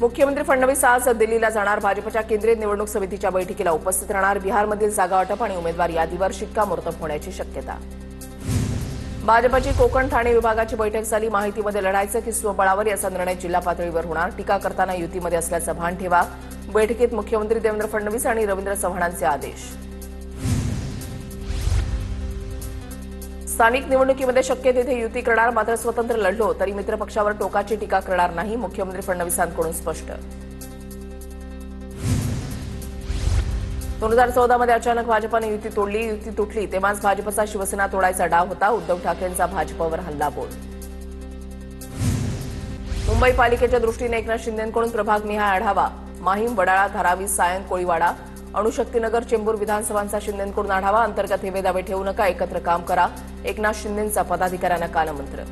मुख्यमंत्री फडणवीस आज दिल्लीला जाणार. भाजपच्या केंद्रीय निवडणूक समितीच्या बैठकीला उपस्थित राहणार. बिहारमधील जागा वाटप आणि उमेदवार यादीवर शिक्कामोर्तब होण्याची शक्यता. भाजपची कोकण ठाणे विभागाची बैठक झाली. माहितीमध्ये लढायचं की स्वबळावर याचा निर्णय जिल्हा पातळीवर होणार. टीका करताना युतीमध्ये असल्याचं भान ठेवा. बैठकीत मुख्यमंत्री देवेंद्र फडणवीस आणि रवींद्र चव्हाणांचे आदेश. स्थानिक निवडणुकीमध्ये शक्य तिथे युती करणार. मात्र स्वतंत्र लढलो तरी मित्रपक्षावर टोकाची टीका करणार नाही. मुख्यमंत्री फडणवीसांकडून स्पष्ट. 2014 मध्ये अचानक भाजपाने युती तोडली. युती तुटली तेव्हाच भाजपचा शिवसेना तोडायचा डाव होता. उद्धव ठाकरेंचा भाजपवर हल्लाबोल. मुंबई पालिकेच्या दृष्टीने एकनाथ शिंदेंकडून प्रभागनिहाय आढावा. माहीम, वडाळा, धारावी, सायन, कोळीवाडा, अणुशक्तीनगर, चेंबूर विधानसभांचा शिंदेंकडून आढावा. अंतर्गत हेवेदावे ठेवू नका, एकत्र काम करा. एकनाथ शिंदेंचा पदाधिकाऱ्यांना कानमंत्र.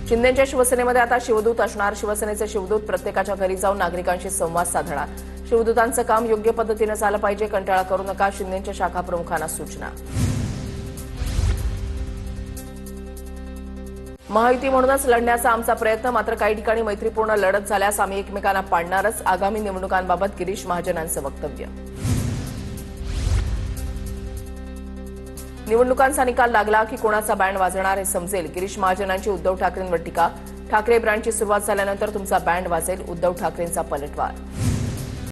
शिंदेंच्या शिवसेनेमध्ये आता शिवदूत असणार. शिवसेनेचे शिवदूत प्रत्येकाच्या घरी जाऊन नागरिकांशी संवाद साधणार. शिवदूतांचं काम योग्य पद्धतीनं झालं पाहिजे. कंटाळा करू नका. शिंदेंच्या शाखा प्रमुखांना सूचना. महायुती म्हणूनच लढण्याचा आमचा प्रयत्न. मात्र काही ठिकाणी मैत्रीपूर्ण लढत झाल्यास आम्ही एकमेकांना पाडणारच. आगामी निवडणुकांबाबत गिरीश महाजनांचं वक्तव्य. निवडणुकांचा निकाल लागला की कोणाचा बँड वाजणार हे समजेल. गिरीश महाजनांची उद्धव ठाकरेंवर टीका. ठाकरे ब्रँडची सुरुवात झाल्यानंतर तुमचा बँड वाजेल. उद्धव ठाकरेंचा पलटवार.